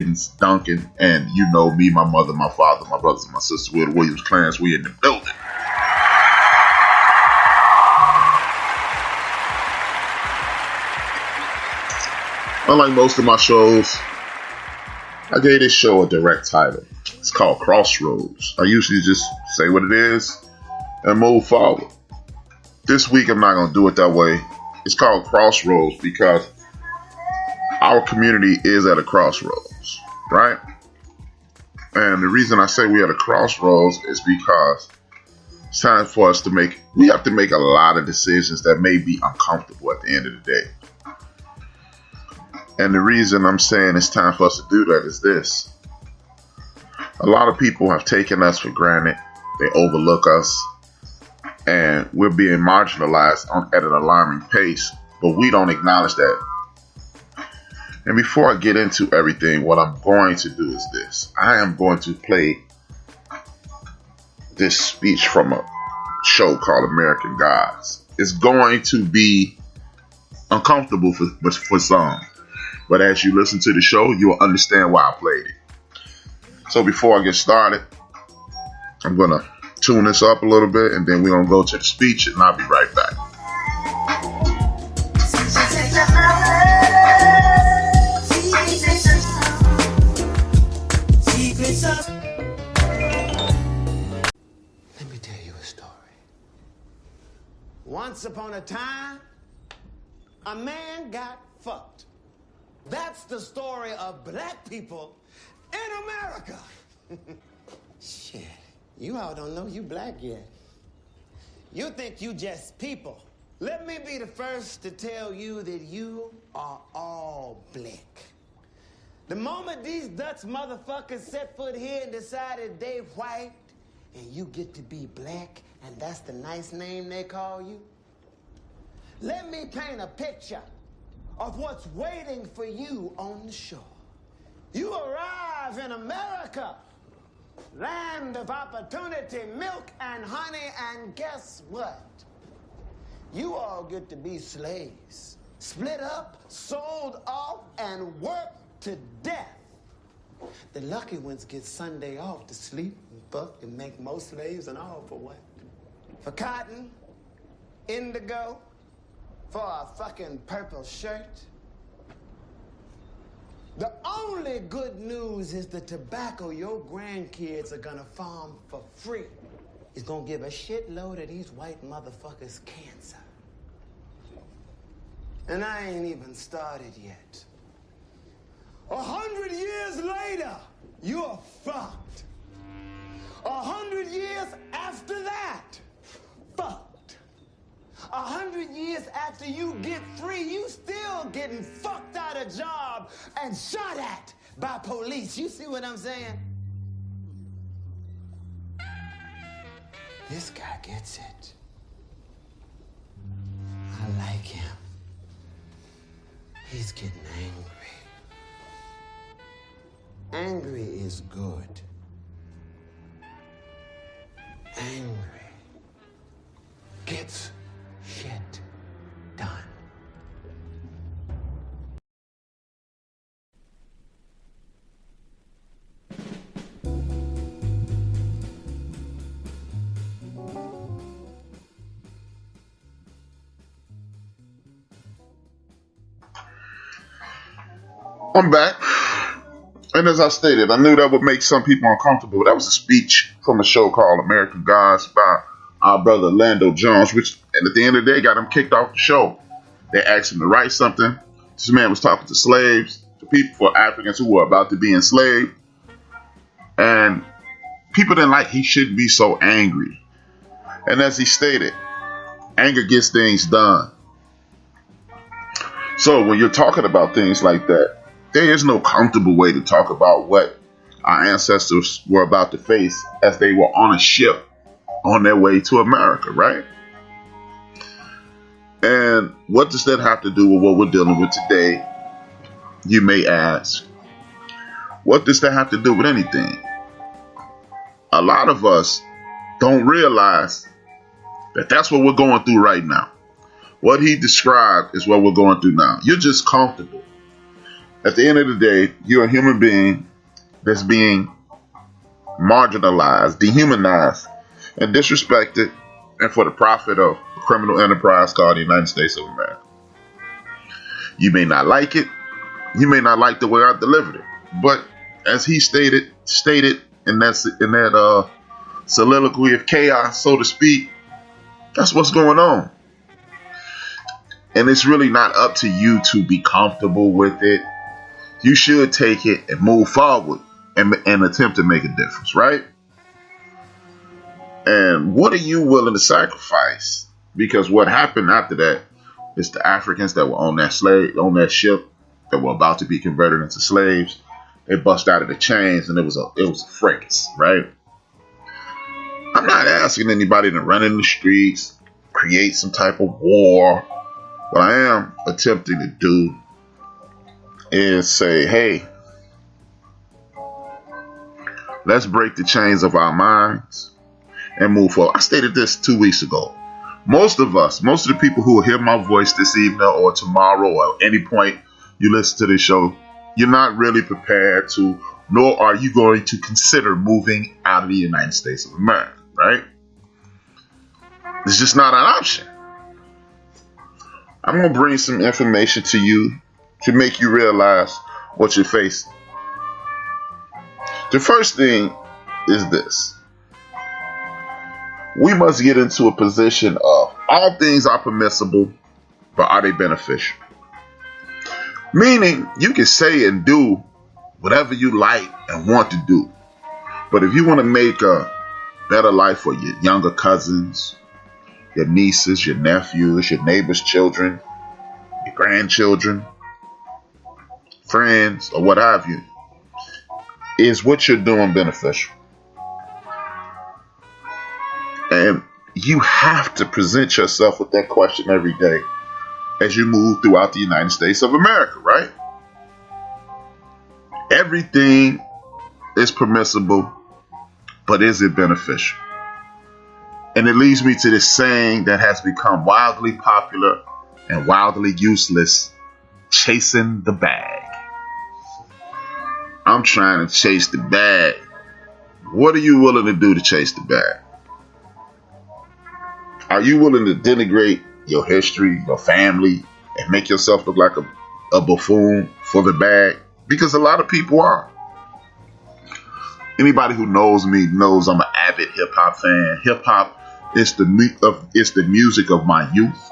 Williams, Duncan, and you know me, my mother, my father, my brothers, and my sisters. We're the Williams clans. We in the building. Unlike most of my shows, I gave this show a direct title. It's called Crossroads. I usually just say what it is and move forward. This week I'm not going to do it that way. It's called Crossroads because our community is at a crossroads, right? And the reason I say we're at a crossroads is because it's time for us to we have to make a lot of decisions that may be uncomfortable at the end of the day. And the reason I'm saying it's time for us to do that is this. A lot of people have taken us for granted. They overlook us. And we're being marginalized at an alarming pace. But we don't acknowledge that. And before I get into everything, what I'm going to do is this. I am going to play this speech from a show called American Gods. It's going to be uncomfortable for some. But as you listen to the show, you'll understand why I played it. So before I get started, I'm going to tune this up a little bit, and then we're going to go to the speech, and I'll be right back. Let me tell you a story. Once upon a time, a man got fucked. That's the story of black people in America. Shit, you all don't know you black yet. You think you just people. Let me be the first to tell you that you are all black. The moment these Dutch motherfuckers set foot here and decided they white, and you get to be black, and that's the nice name they call you, let me paint a picture of what's waiting for you on the shore. You arrive in America, land of opportunity, milk and honey, and guess what? You all get to be slaves, split up, sold off, and worked to death. The lucky ones get Sunday off to sleep and fuck and make more slaves and all for what? For cotton, indigo, for a fucking purple shirt. The only good news is the tobacco your grandkids are gonna farm for free is gonna give a shitload of these white motherfuckers cancer. And I ain't even started yet. 100 years later, you're fucked. 100 years after that, fucked. 100 years after you get free, you still getting fucked out of job and shot at by police. You see what I'm saying? This guy gets it. I like him. He's getting angry. Angry is good. Angry gets shit done. I'm back. And as I stated, I knew that would make some people uncomfortable. That was a speech from a show called American Gods by our brother Lando Jones, which at the end of the day got him kicked off the show. They asked him to write something. This man was talking to slaves, to people, for Africans who were about to be enslaved. And people didn't like he shouldn't be so angry. And as he stated, anger gets things done. So when you're talking about things like that, there is no comfortable way to talk about what our ancestors were about to face as they were on a ship on their way to America, right? And what does that have to do with what we're dealing with today? You may ask. What does that have to do with anything? A lot of us don't realize that that's what we're going through right now. What he described is what we're going through now. You're just comfortable. At the end of the day, you're a human being that's being marginalized, dehumanized, and disrespected, and for the profit of a criminal enterprise called the United States of America. You may not like it. You may not like the way I delivered it. But as he stated in that soliloquy of chaos, so to speak, that's what's going on. And it's really not up to you to be comfortable with it. You should take it and move forward and attempt to make a difference, right? And what are you willing to sacrifice? Because what happened after that is the Africans that were on that ship that were about to be converted into slaves, they bust out of the chains, and it was a fracas, right? I'm not asking anybody to run in the streets, create some type of war. What I am attempting to do is say, hey, let's break the chains of our minds and move forward. I stated this 2 weeks ago. Most of the people who will hear my voice this evening or tomorrow or at any point you listen to this show, you're not really prepared to, nor are you going to consider moving out of the United States of America, right? It's just not an option. I'm going to bring some information to you to make you realize what you're facing. The first thing is this. We must get into a position of all things are permissible, but are they beneficial? Meaning, you can say and do whatever you like and want to do. But if you want to make a better life for your younger cousins, your nieces, your nephews, your neighbors' children, your grandchildren, friends, or what have you, is what you're doing beneficial? And you have to present yourself with that question every day as you move throughout the United States of America, right? Everything is permissible, but is it beneficial? And it leads me to this saying that has become wildly popular and wildly useless: chasing the bag. I'm trying to chase the bag. What are you willing to do to chase the bag? Are you willing to denigrate your history, your family, and make yourself look like a buffoon for the bag? Because a lot of people are. Anybody who knows me knows I'm an avid hip-hop fan. Hip-hop is the music of my youth.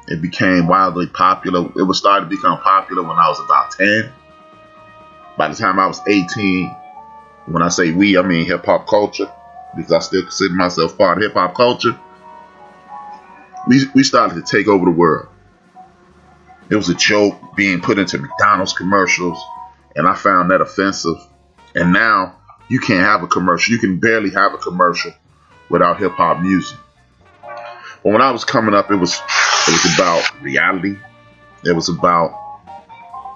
It became wildly popular. It was starting to become popular when I was about 10. By the time I was 18, when I say we, I mean hip-hop culture, because I still consider myself part of hip-hop culture. We started to take over the world. It was a joke being put into McDonald's commercials, and I found that offensive. And now you can't have a commercial. You can barely have a commercial without hip-hop music. But when I was coming up, it was about reality. It was about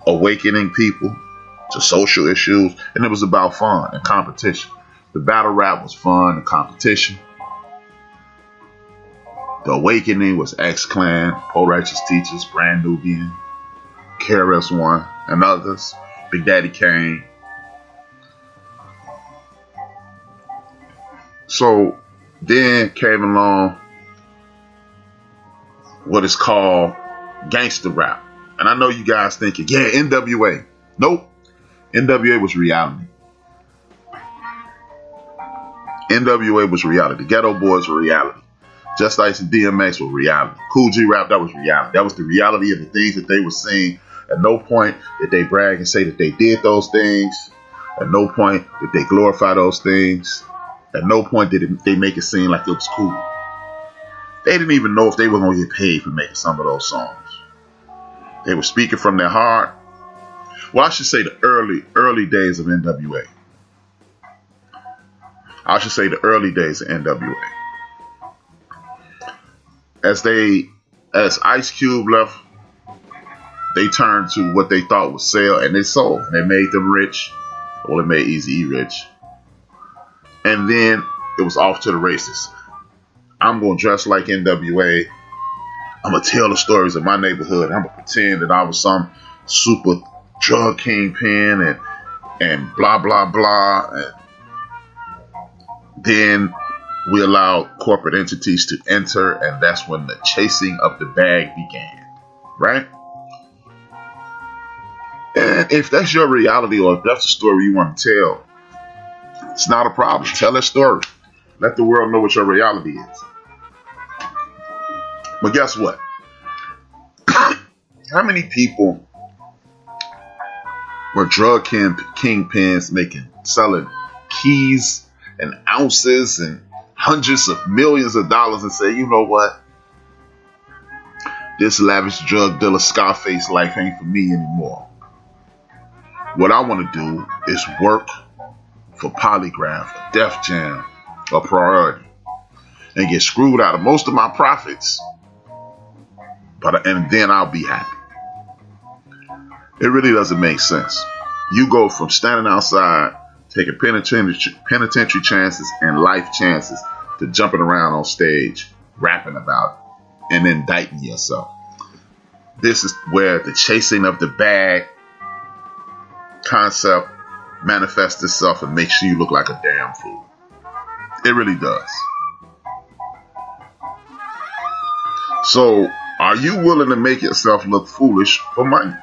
awakening people to social issues, and it was about fun and competition. The battle rap was fun and competition. The awakening was X-Clan, Poe Righteous Teachers, Brand Nubian, KRS-One, and others, Big Daddy Kane. So then came along what is called gangster rap. And I know you guys thinking, yeah, NWA. Nope. NWA was reality. NWA was reality. Ghetto Boys were reality. Just Ice and DMX were reality. Cool G Rap, that was reality. That was the reality of the things that they were seeing. At no point did they brag and say that they did those things. At no point did they glorify those things. At no point did they make it seem like it was cool. They didn't even know if they were going to get paid for making some of those songs. They were speaking from their heart. Well, I should say the early days of NWA. I should say the early days of NWA. As Ice Cube left, they turned to what they thought would sell, and it sold. And it made them rich. Well, it made Eazy-E rich. And then it was off to the races. I'm going to dress like NWA. I'm going to tell the stories of my neighborhood. I'm going to pretend that I was some super drug kingpin and blah, blah, blah. And then we allowed corporate entities to enter, and that's when the chasing of the bag began, right? And if that's your reality, or if that's the story you want to tell, it's not a problem. Tell that story. Let the world know what your reality is. But guess what? How many people were drug kingpins selling keys and ounces and hundreds of millions of dollars and say, you know what? This lavish drug dealer Scarface life ain't for me anymore. What I want to do is work for Polygraph, Def Jam, or Priority, and get screwed out of most of my profits, and then I'll be happy. It really doesn't make sense. You go from standing outside, taking penitentiary chances and life chances, to jumping around on stage, rapping about it, and indicting yourself. This is where the chasing of the bag concept manifests itself and makes you look like a damn fool. It really does. So, are you willing to make yourself look foolish for money?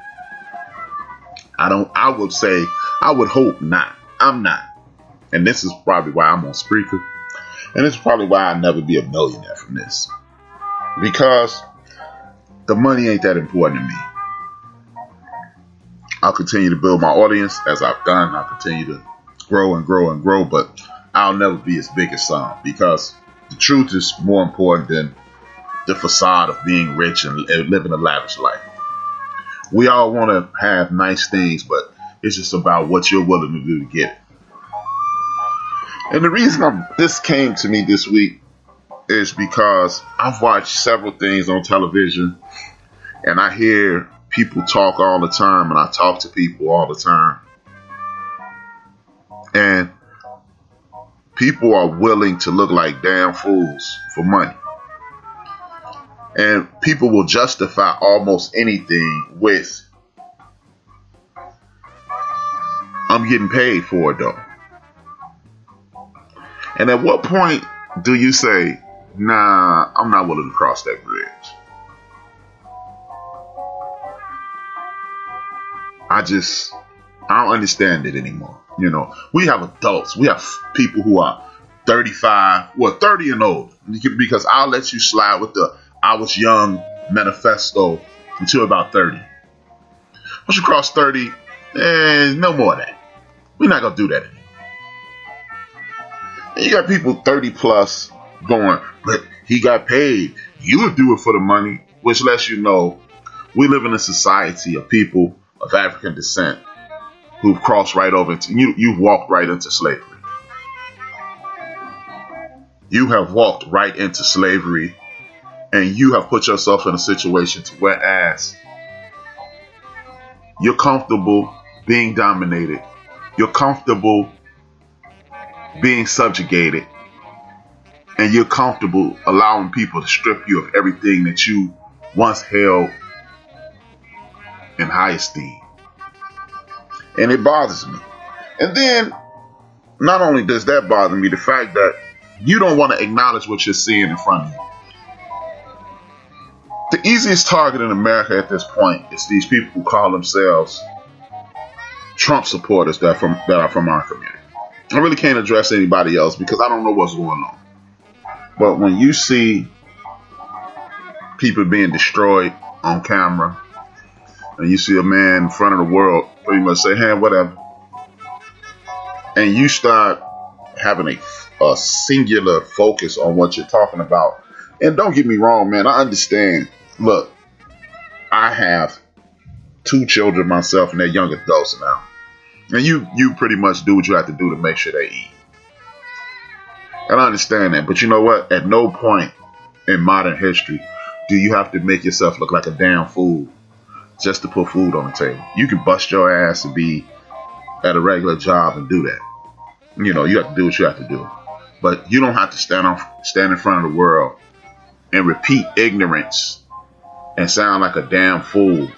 I would hope not. I'm not. And this is probably why I'm on Spreaker. And this is probably why I'll never be a millionaire from this. Because the money ain't that important to me. I'll continue to build my audience as I've done. I'll continue to grow and grow and grow, but I'll never be as big as some, because the truth is more important than the facade of being rich and living a lavish life. We all want to have nice things, but it's just about what you're willing to do to get it. And the reason this came to me this week is because I've watched several things on television, and I hear people talk all the time, and I talk to people all the time. And people are willing to look like damn fools for money. And people will justify almost anything with, I'm getting paid for it though. And at what point do you say, nah, I'm not willing to cross that bridge? I don't understand it anymore. You know, we have adults. We have people who are 35, 30 and older. Because I'll let you slide with the I was young manifesto until about 30. Once you cross 30, no more of that. We're not going to do that anymore. And you got people 30 plus going, but he got paid. You would do it for the money, which lets you know we live in a society of people of African descent who've crossed right over into, you've walked right into slavery. You have walked right into slavery, and you have put yourself in a situation to whereas you're comfortable being dominated, you're comfortable being subjugated, and you're comfortable allowing people to strip you of everything that you once held in high esteem. And it bothers me. And then, not only does that bother me, the fact that you don't want to acknowledge what you're seeing in front of you. The easiest target in America at this point is these people who call themselves Trump supporters that are from our community. I really can't address anybody else because I don't know what's going on. But when you see people being destroyed on camera, and you see a man in front of the world pretty much say, hey, whatever, and you start having a singular focus on what you're talking about. And don't get me wrong, man, I understand. Look, I have 2 children myself, and they're young adults now. And you pretty much do what you have to do to make sure they eat. And I understand that. But you know what? At no point in modern history do you have to make yourself look like a damn fool just to put food on the table. You can bust your ass to be at a regular job and do that. You know, you have to do what you have to do. But you don't have to stand in front of the world and repeat ignorance and sound like a damn fool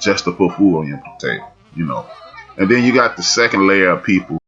just to put food on your table. you know. And then you got the second layer of people